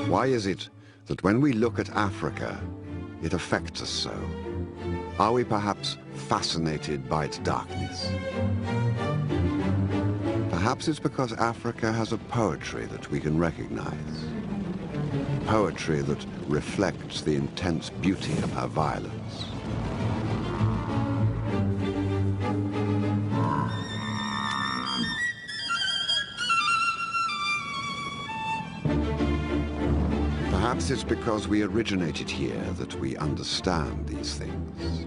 Why is it that when we look at Africa, it affects us so? Are we perhaps fascinated by its darkness? Perhaps it's because Africa has a poetry that we can recognize. Poetry that reflects the intense beauty of her violence. Perhaps it's because we originated here that we understand these things.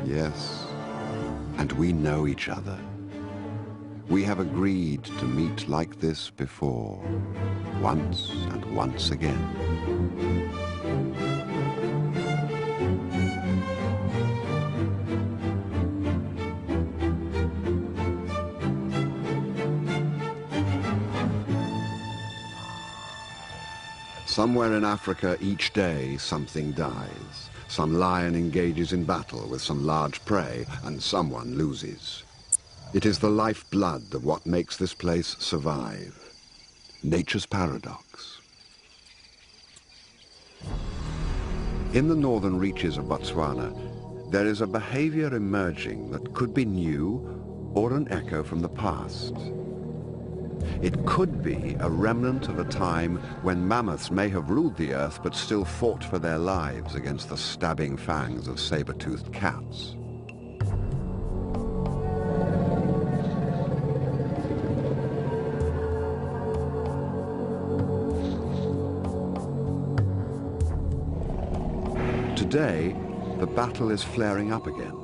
Yes, and we know each other. We have agreed to meet like this before, once and once again. Somewhere in Africa each day something dies. Some lion engages in battle with some large prey and someone loses. It is the lifeblood of what makes this place survive. Nature's paradox. In the northern reaches of Botswana, there is a behavior emerging that could be new or an echo from the past. It could be a remnant of a time when mammoths may have ruled the earth but still fought for their lives against the stabbing fangs of saber-toothed cats. Today, the battle is flaring up again.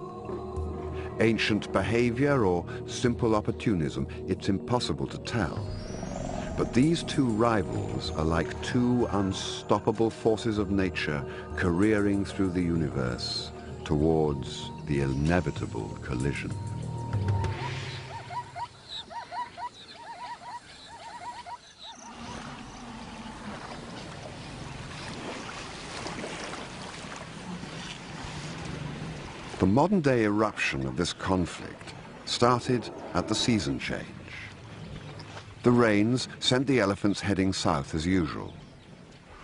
Ancient behavior or simple opportunism, it's impossible to tell. But these two rivals are like two unstoppable forces of nature careering through the universe towards the inevitable collision. The modern-day eruption of this conflict started at the season change. The rains sent the elephants heading south as usual,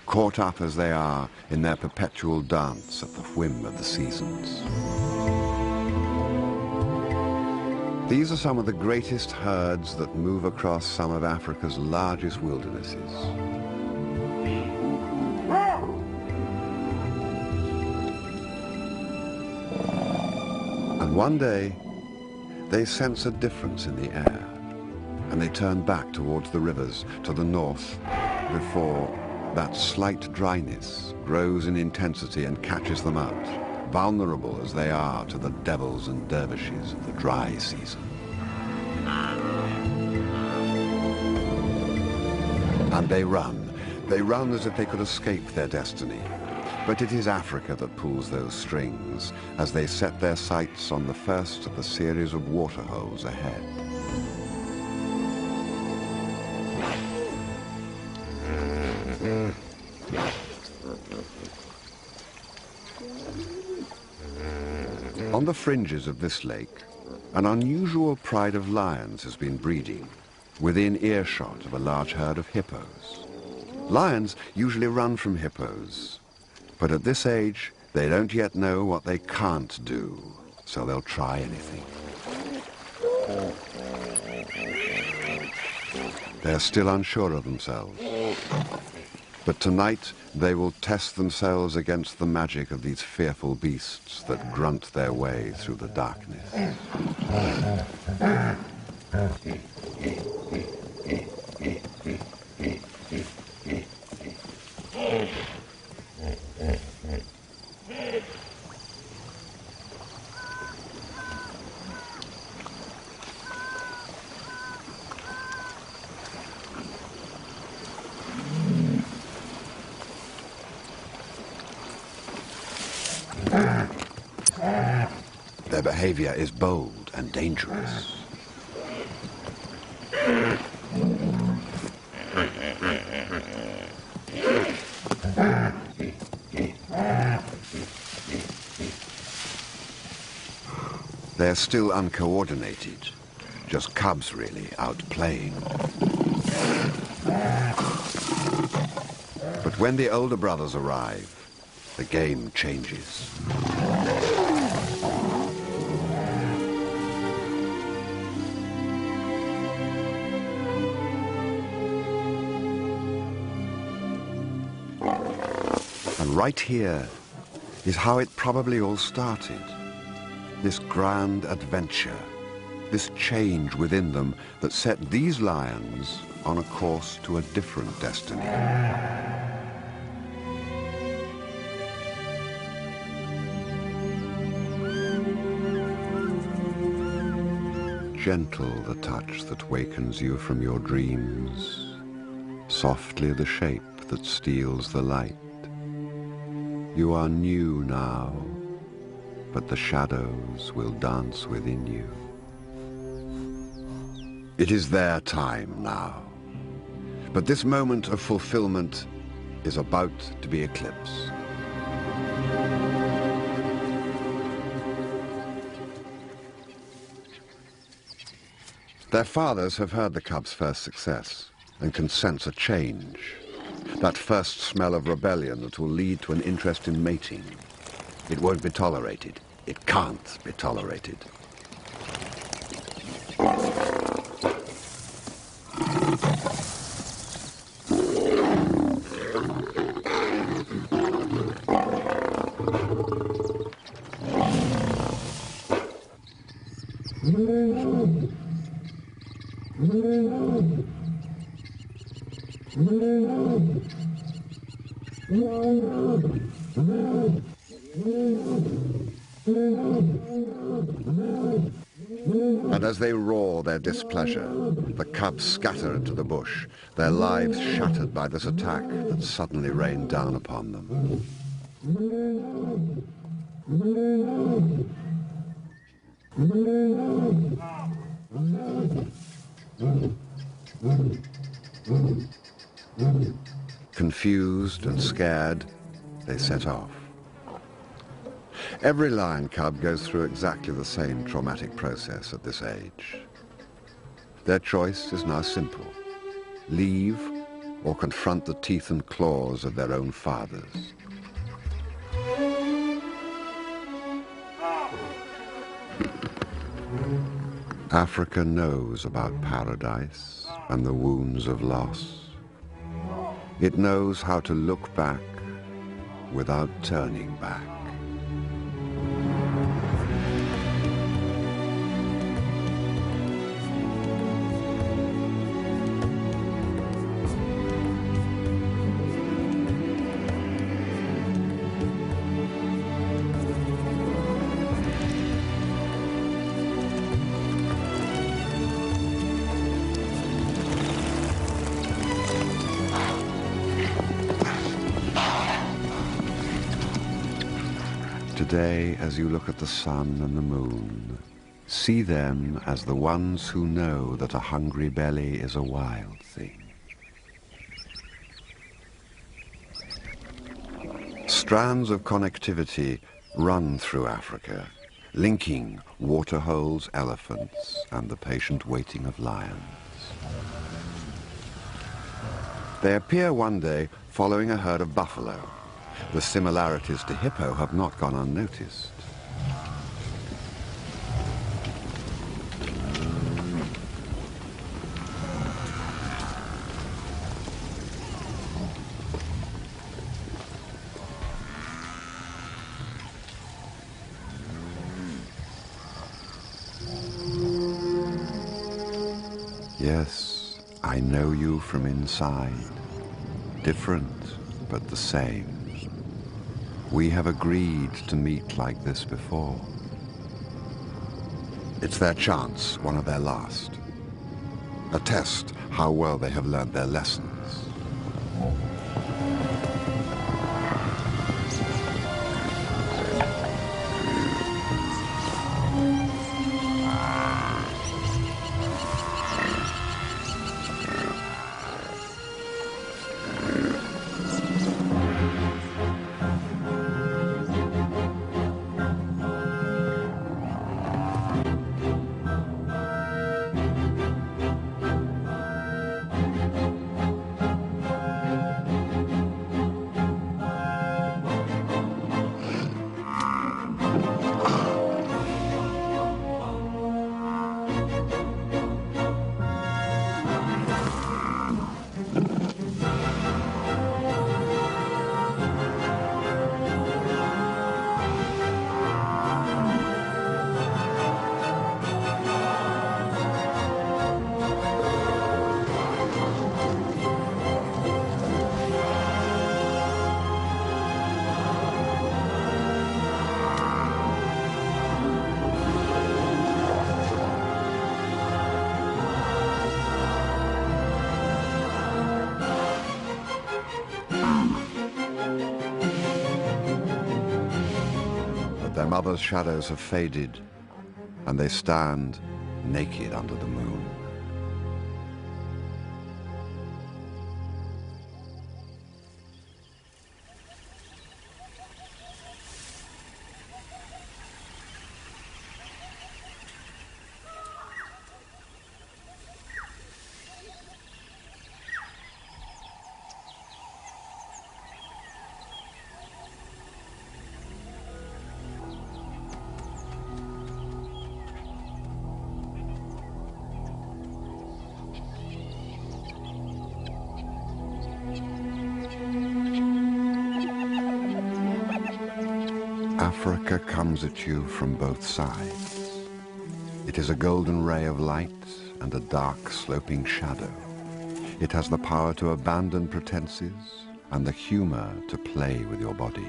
caught up as they are in their perpetual dance at the whim of the seasons. These are some of the greatest herds that move across some of Africa's largest wildernesses. And one day, they sense a difference in the air, and they turn back towards the rivers to the north before that slight dryness grows in intensity and catches them out, vulnerable as they are to the devils and dervishes of the dry season. And they run as if they could escape their destiny. But it is Africa that pulls those strings as they set their sights on the first of the series of waterholes ahead. On the fringes of this lake, an unusual pride of lions has been breeding, within earshot of a large herd of hippos. Lions usually run from hippos, but at this age, they don't yet know what they can't do, so they'll try anything. They're still unsure of themselves. But tonight, they will test themselves against the magic of these fearful beasts that grunt their way through the darkness. Their behavior is bold and dangerous. They're still uncoordinated, just cubs really, out playing. But when the older brothers arrive, the game changes. And right here is how it probably all started. This grand adventure, this change within them that set these lions on a course to a different destiny. Gentle the touch that wakens you from your dreams, softly the shape that steals the light. You are new now, but the shadows will dance within you. It is their time now, but this moment of fulfillment is about to be eclipsed. Their fathers have heard the cubs' first success and can sense a change. That first smell of rebellion that will lead to an interest in mating. It won't be tolerated. It can't be tolerated. And as they roar their displeasure, the cubs scatter into the bush, their lives shattered by this attack that suddenly rained down upon them. Confused and scared, they set off. Every lion cub goes through exactly the same traumatic process at this age. Their choice is now simple: leave or confront the teeth and claws of their own fathers. Africa knows about paradise and the wounds of loss. It knows how to look back without turning back. Today, as you look at the sun and the moon, see them as the ones who know that a hungry belly is a wild thing. Strands of connectivity run through Africa, linking waterholes, elephants, and the patient waiting of lions. They appear one day following a herd of buffalo. The similarities to hippo have not gone unnoticed. Yes, I know you from inside. Different, but the same. We have agreed to meet like this before. It's their chance, one of their last. A test how well they have learned their lessons. Their mothers' shadows have faded, and they stand naked under the moon. Africa comes at you from both sides. It is a golden ray of light and a dark sloping shadow. It has the power to abandon pretenses and the humor to play with your body.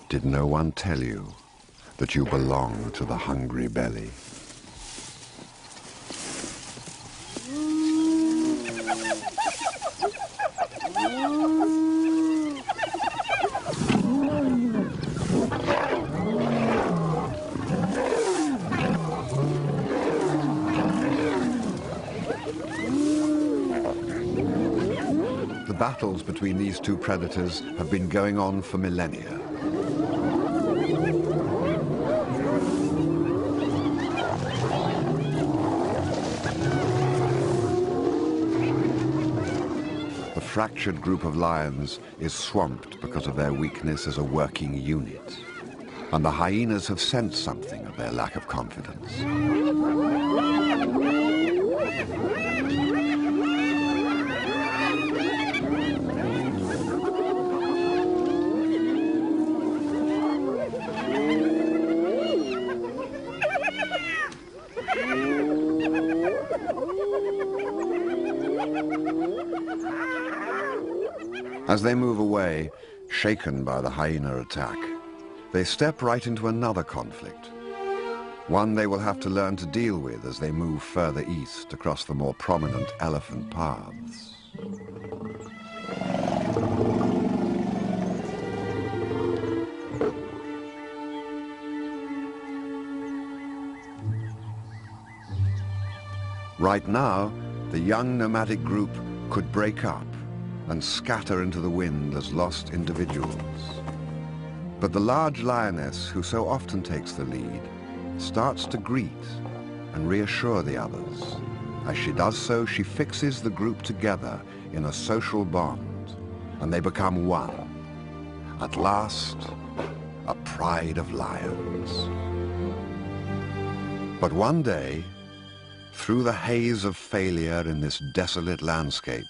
Did no one tell you that you belong to the hungry belly? The battles between these two predators have been going on for millennia. The fractured group of lions is swamped because of their weakness as a working unit, and the hyenas have sensed something of their lack of confidence. As they move away, shaken by the hyena attack, they step right into another conflict, one they will have to learn to deal with as they move further east across the more prominent elephant paths. Right now, the young nomadic group could break up and scatter into the wind as lost individuals. But the large lioness, who so often takes the lead, starts to greet and reassure the others. As she does so, she fixes the group together in a social bond, and they become one. At last, a pride of lions. But one day, through the haze of failure in this desolate landscape,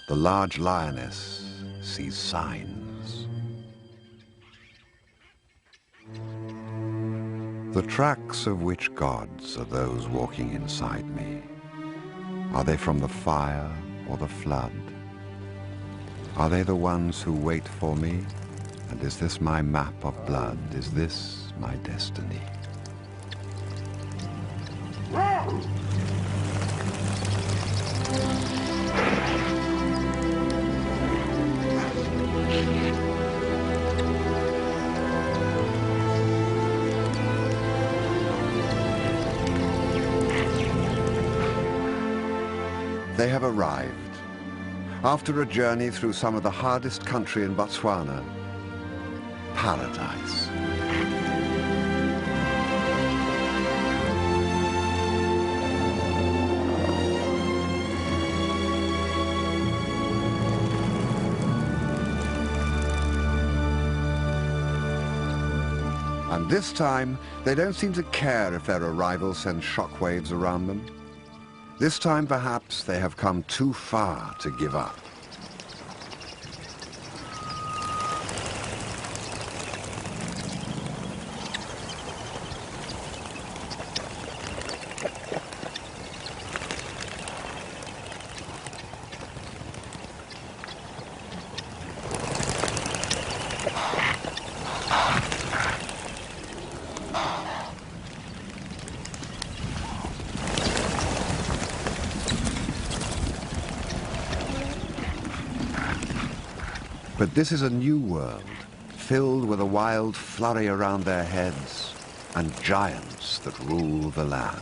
the large lioness sees signs. The tracks of which gods are those walking inside me? Are they from the fire or the flood? Are they the ones who wait for me? And is this my map of blood? Is this my destiny? They have arrived. After a journey through some of the hardest country in Botswana, paradise. And this time, they don't seem to care if their arrival sends shockwaves around them. This time, perhaps, they have come too far to give up. But this is a new world, filled with a wild flurry around their heads and giants that rule the land.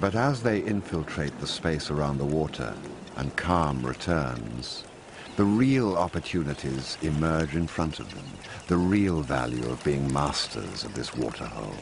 But as they infiltrate the space around the water and calm returns, the real opportunities emerge in front of them, the real value of being masters of this waterhole.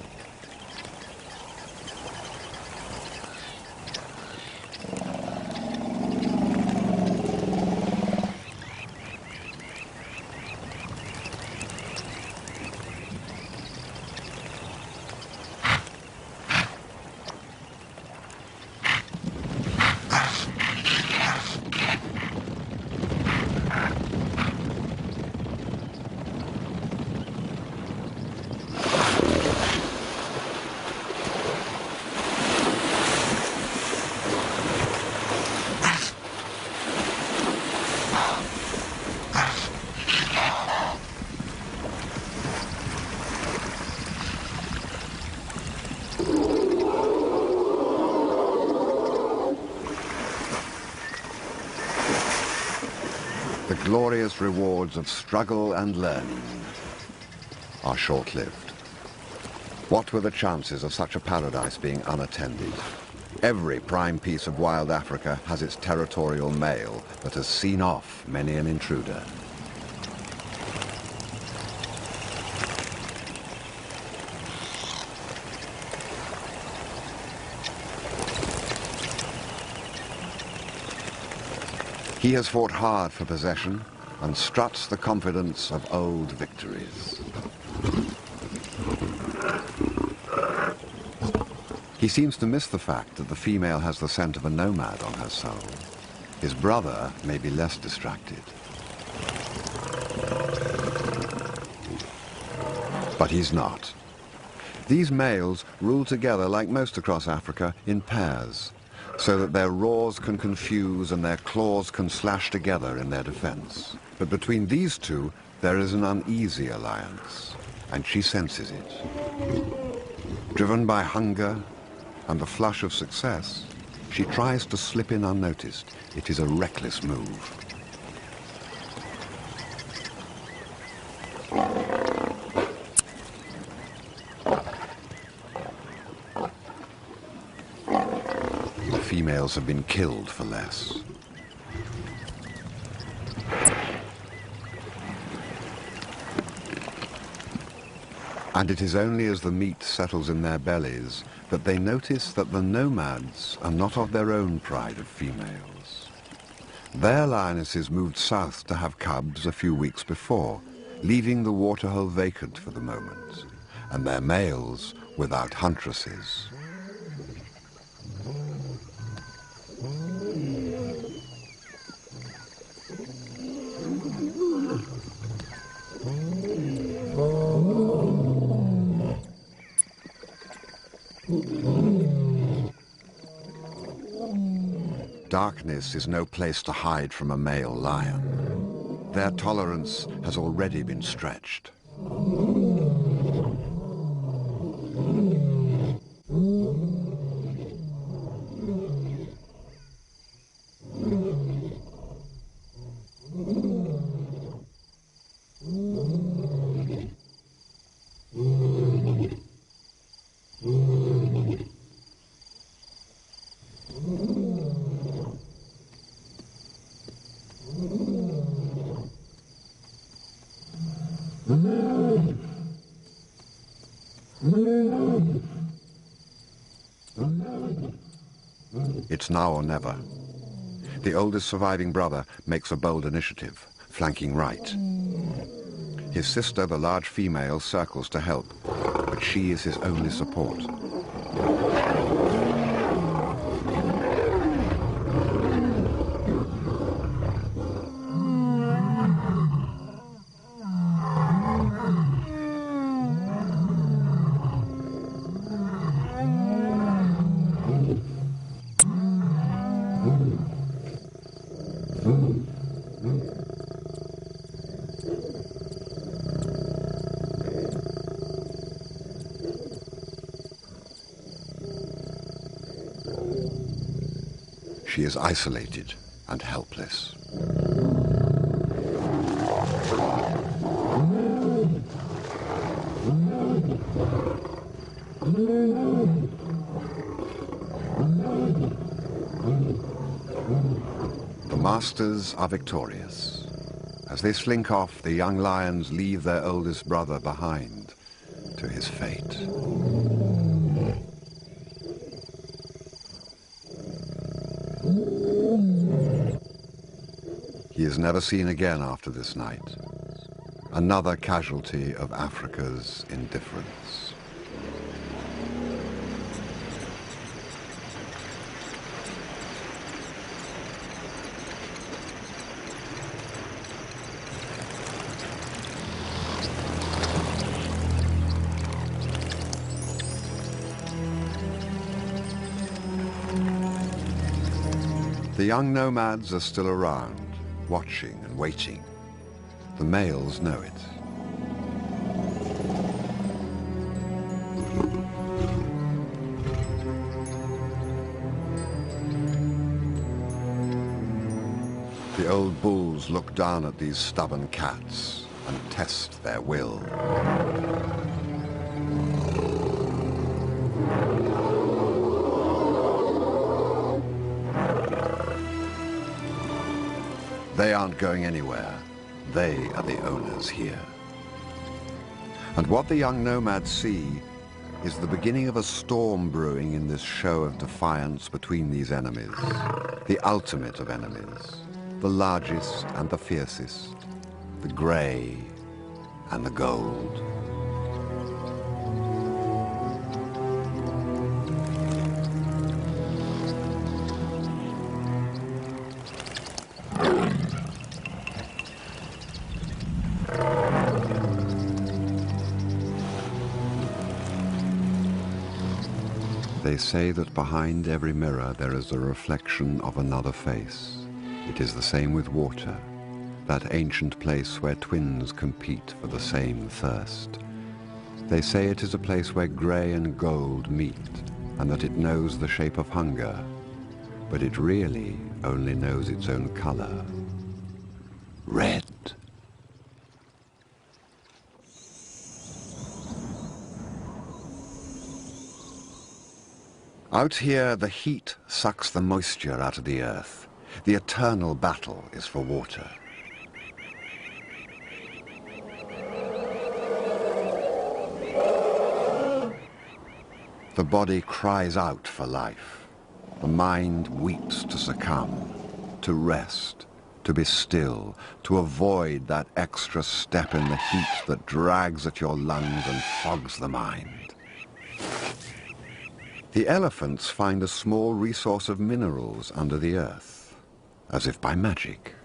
The glorious rewards of struggle and learning are short-lived. What were the chances of such a paradise being unattended? Every prime piece of wild Africa has its territorial male that has seen off many an intruder. He has fought hard for possession and struts the confidence of old victories. He seems to miss the fact that the female has the scent of a nomad on her soul. His brother may be less distracted. But he's not. These males rule together, like most across Africa, in pairs, so that their roars can confuse and their claws can slash together in their defense. But between these two, there is an uneasy alliance, and she senses it. Driven by hunger and the flush of success, she tries to slip in unnoticed. It is a reckless move. Females have been killed for less. And it is only as the meat settles in their bellies that they notice that the nomads are not of their own pride of females. Their lionesses moved south to have cubs a few weeks before, leaving the waterhole vacant for the moment, and their males without huntresses. Darkness is no place to hide from a male lion. Their tolerance has already been stretched. It's now or never. The oldest surviving brother makes a bold initiative, flanking right. His sister, the large female, circles to help, but she is his only support. She is isolated and helpless. The masters are victorious. As they slink off, the young lions leave their oldest brother behind to his fate. He is never seen again after this night. Another casualty of Africa's indifference. The young nomads are still around, watching and waiting. The males know it. The old bulls look down at these stubborn cats and test their will. They aren't going anywhere. They are the owners here. And what the young nomads see is the beginning of a storm brewing in this show of defiance between these enemies, the ultimate of enemies, the largest and the fiercest, the grey and the gold. They say that behind every mirror there is a reflection of another face. It is the same with water, that ancient place where twins compete for the same thirst. They say it is a place where grey and gold meet, and that it knows the shape of hunger, but it really only knows its own color: red. Out here, the heat sucks the moisture out of the earth. The eternal battle is for water. The body cries out for life. The mind weeps to succumb, to rest, to be still, to avoid that extra step in the heat that drags at your lungs and fogs the mind. The elephants find a small resource of minerals under the earth, as if by magic.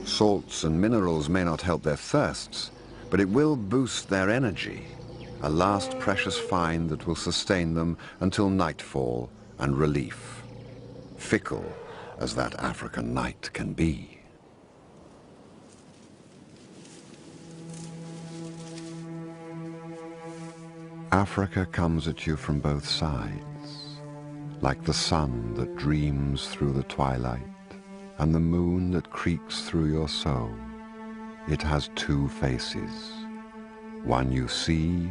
Salts and minerals may not help their thirsts, but it will boost their energy, a last precious find that will sustain them until nightfall and relief, fickle as that African night can be. Africa comes at you from both sides, like the sun that dreams through the twilight and the moon that creaks through your soul. It has two faces, one you see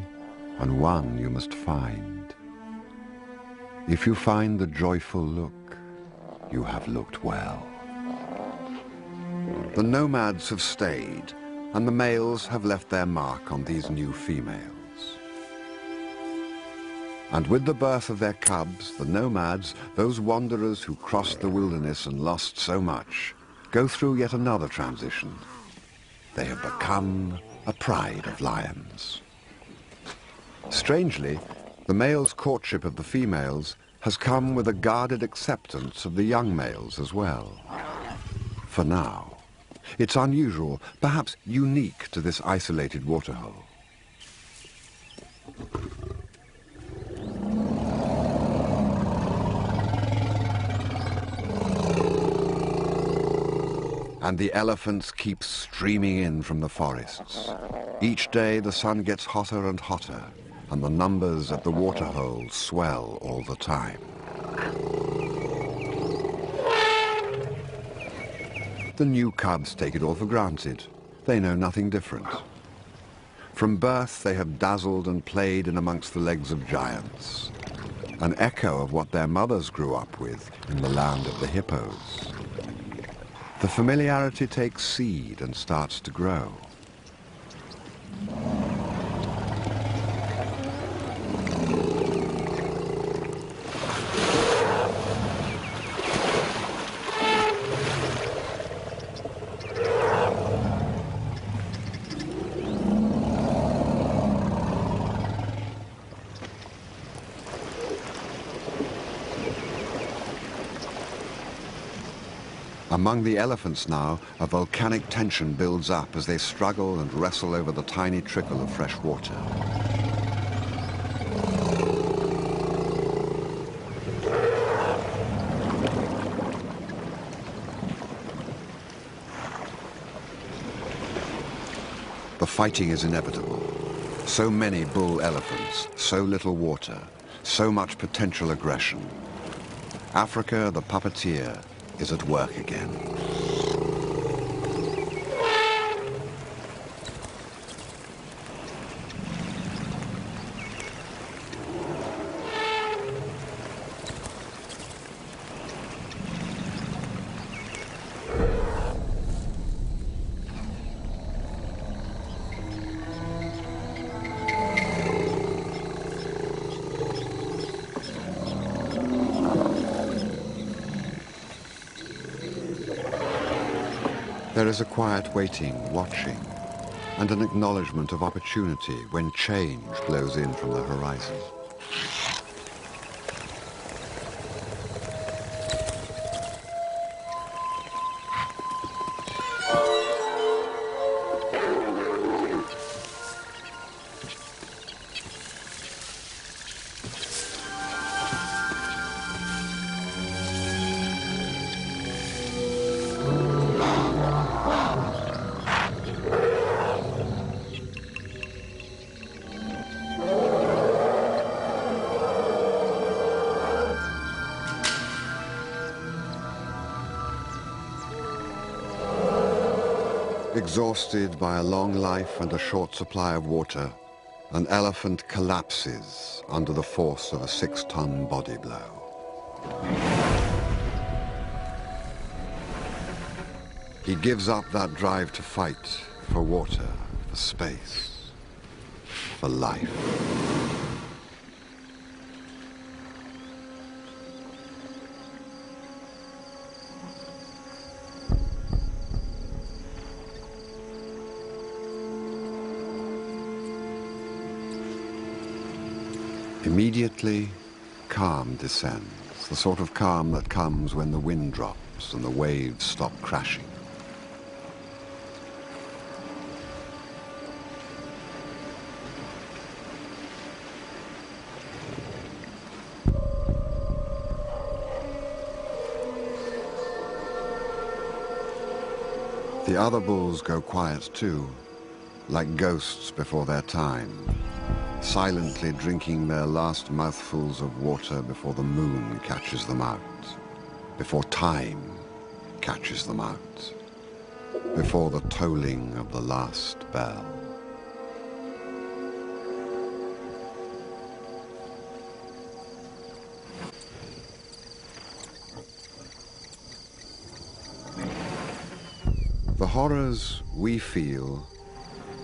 and one you must find. If you find the joyful look, you have looked well. The nomads have stayed, and the males have left their mark on these new females. And with the birth of their cubs, the nomads, those wanderers who crossed the wilderness and lost so much, go through yet another transition. They have become a pride of lions. Strangely, the male's courtship of the females has come with a guarded acceptance of the young males as well. For now, it's unusual, perhaps unique to this isolated waterhole. And the elephants keep streaming in from the forests. Each day the sun gets hotter and hotter, and the numbers at the waterhole swell all the time. The new cubs take it all for granted. They know nothing different. From birth they have dazzled and played in amongst the legs of giants, an echo of what their mothers grew up with in the land of the hippos. The familiarity takes seed and starts to grow. Among the elephants now, a volcanic tension builds up as they struggle and wrestle over the tiny trickle of fresh water. The fighting is inevitable. So many bull elephants, so little water, so much potential aggression. Africa, the puppeteer, is at work again. There is a quiet waiting, watching, and an acknowledgement of opportunity when change blows in from the horizon. Exhausted by a long life and a short supply of water, an elephant collapses under the force of a 6-ton body blow. He gives up that drive to fight for water, for space, for life. Immediately, calm descends, the sort of calm that comes when the wind drops and the waves stop crashing. The other bulls go quiet too, like ghosts before their time, silently drinking their last mouthfuls of water before the moon catches them out, before time catches them out, before the tolling of the last bell. The horrors we feel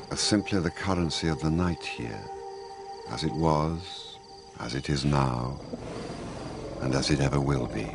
are simply the currency of the night here, as it was, as it is now, and as it ever will be.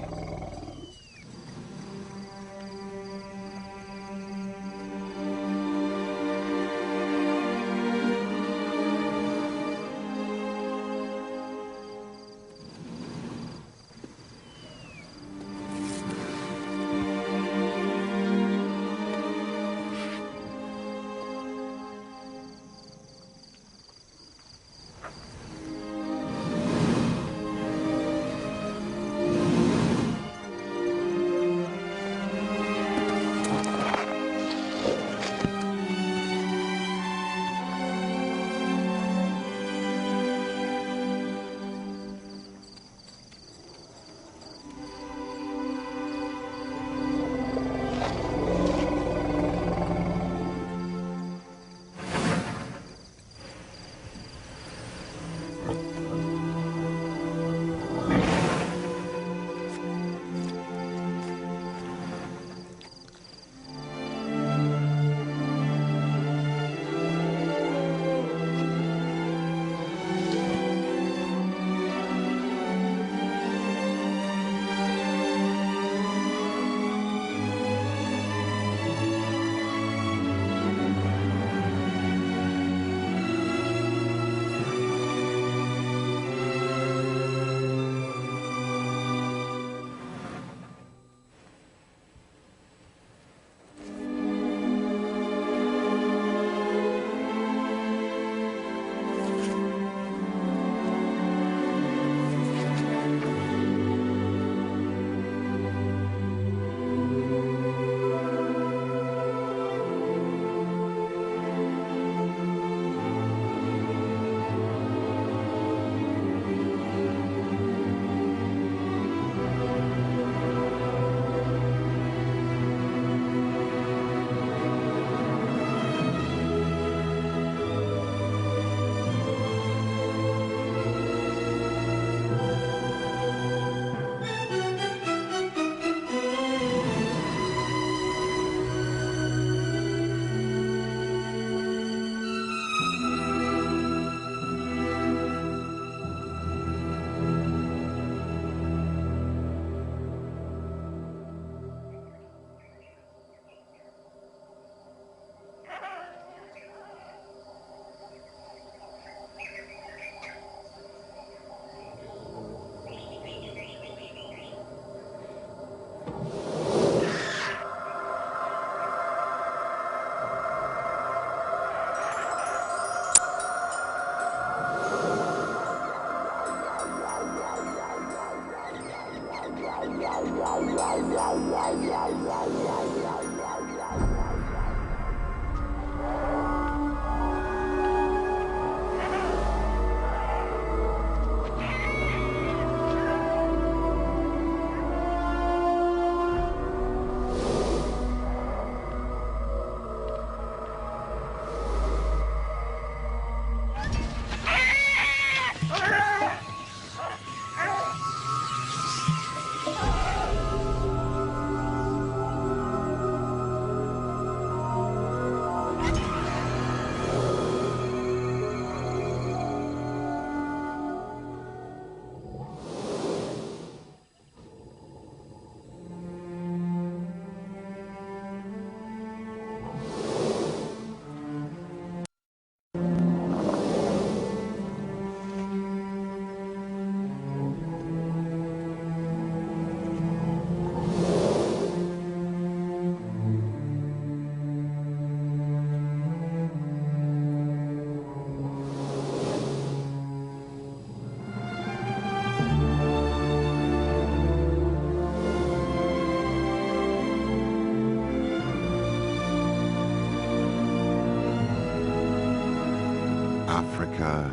Africa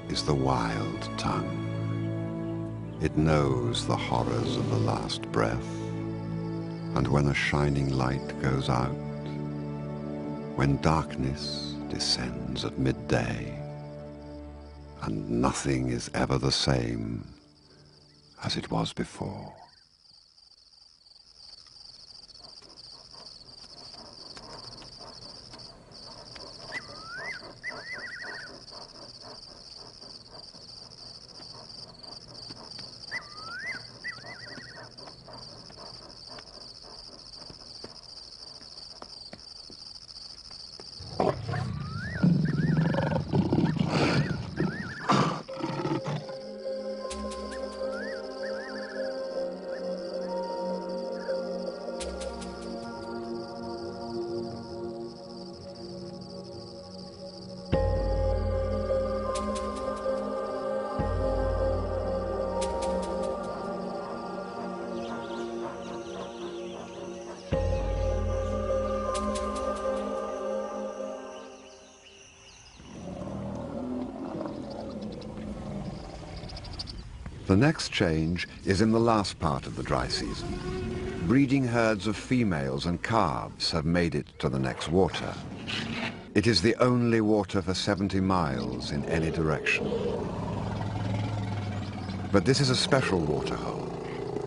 is the wild tongue. It knows the horrors of the last breath, and when a shining light goes out, when darkness descends at midday, and nothing is ever the same as it was before. The next change is in the last part of the dry season. Breeding herds of females and calves have made it to the next water. It is the only water for 70 miles in any direction. But this is a special waterhole,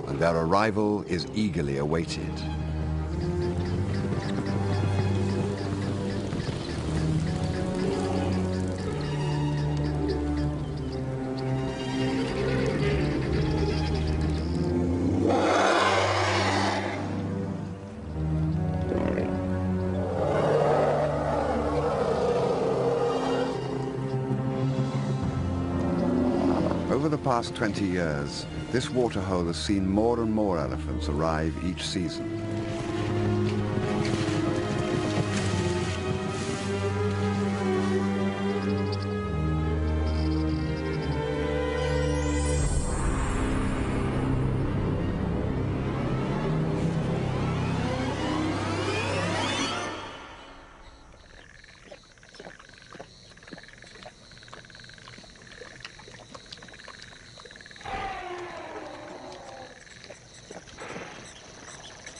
and their arrival is eagerly awaited. Over the past 20 years, this waterhole has seen more and more elephants arrive each season.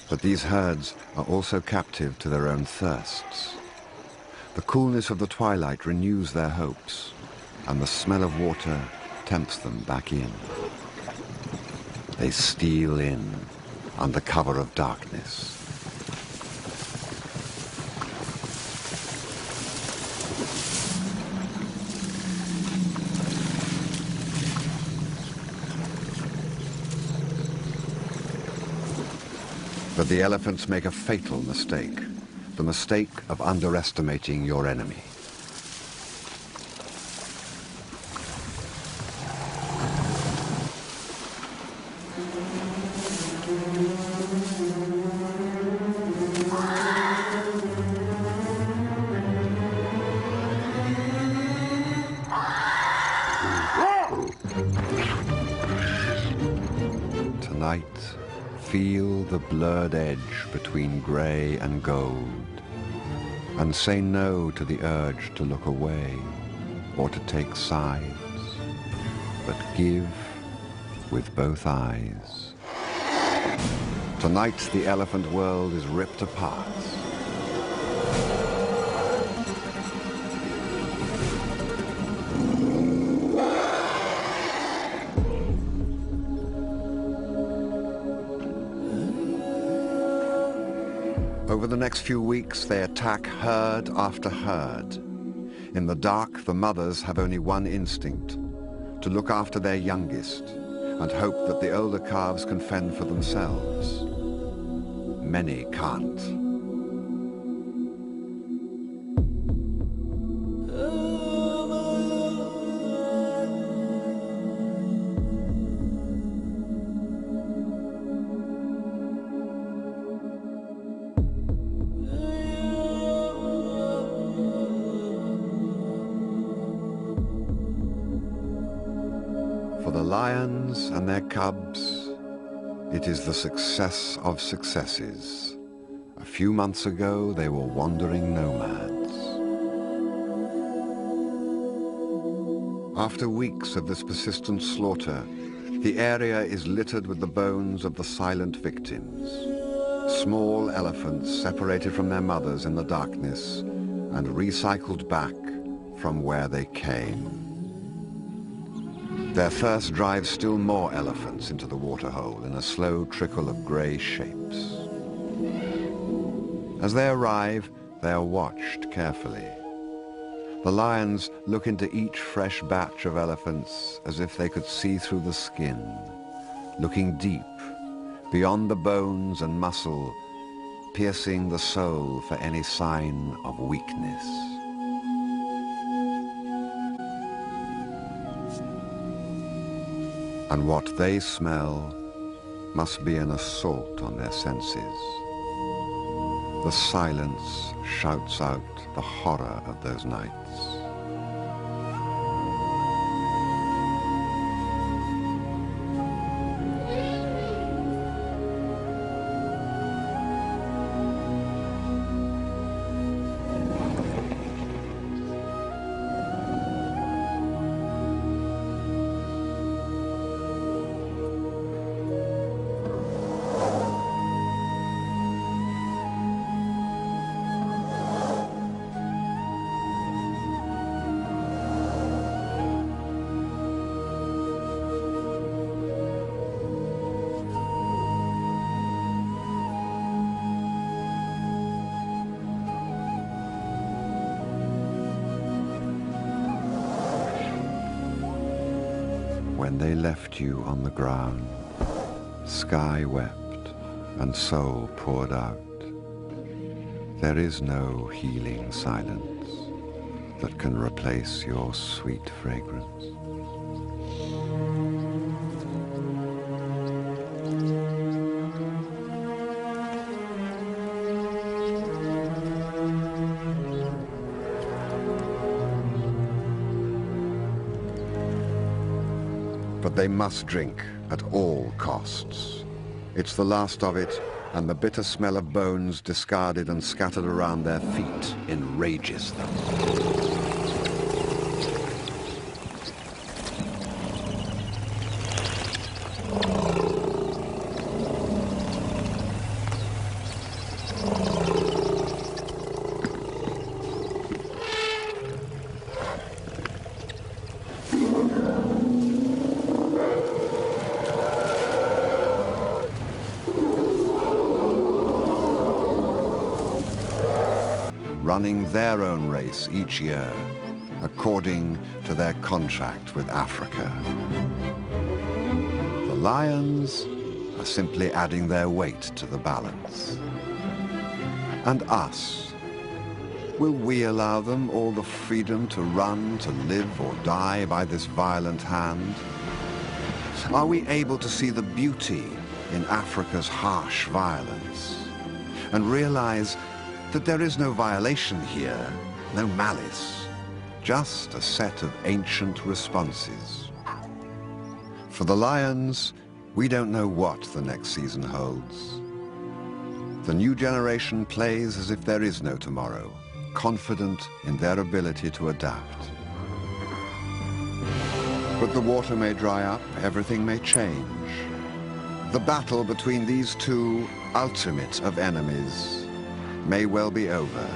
But these herds are also captive to their own thirsts. The coolness of the twilight renews their hopes, and the smell of water tempts them back in. They steal in under cover of darkness. But the elephants make a fatal mistake, the mistake of underestimating your enemy. Tonight, feel the blurred edge between grey and gold, and say no to the urge to look away or to take sides, but give with both eyes. Tonight, the elephant world is ripped apart. Over the next few weeks, they attack herd after herd. In the dark, the mothers have only one instinct, to look after their youngest and hope that the older calves can fend for themselves. Many can't. For the lions and their cubs, it is the success of successes. A few months ago, they were wandering nomads. After weeks of this persistent slaughter, the area is littered with the bones of the silent victims. Small elephants separated from their mothers in the darkness and recycled back from where they came. Their thirst drives still more elephants into the waterhole in a slow trickle of grey shapes. As they arrive, they are watched carefully. The lions look into each fresh batch of elephants as if they could see through the skin, looking deep, beyond the bones and muscle, piercing the soul for any sign of weakness. And what they smell must be an assault on their senses. The silence shouts out the horror of those nights. When they left you on the ground, sky wept and soul poured out. There is no healing silence that can replace your sweet fragrance. But they must drink at all costs. It's the last of it, and the bitter smell of bones discarded and scattered around their feet enrages them. Running their own race each year, according to their contract with Africa. The lions are simply adding their weight to the balance. And us, will we allow them all the freedom to run, to live or die by this violent hand? Are we able to see the beauty in Africa's harsh violence and realize that there is no violation here, no malice, just a set of ancient responses? For the lions, we don't know what the next season holds. The new generation plays as if there is no tomorrow, confident in their ability to adapt. But the water may dry up, everything may change. The battle between these two ultimate of enemies may well be over.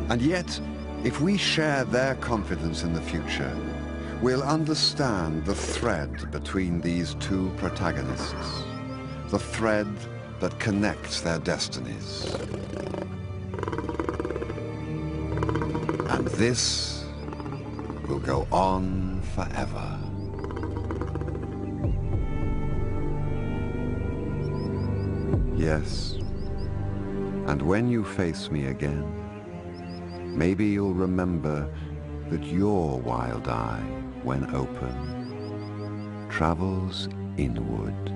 And yet, if we share their confidence in the future, we'll understand the thread between these two protagonists, the thread that connects their destinies. And this will go on forever. Yes, and when you face me again, maybe you'll remember that your wild eye, when open, travels inward.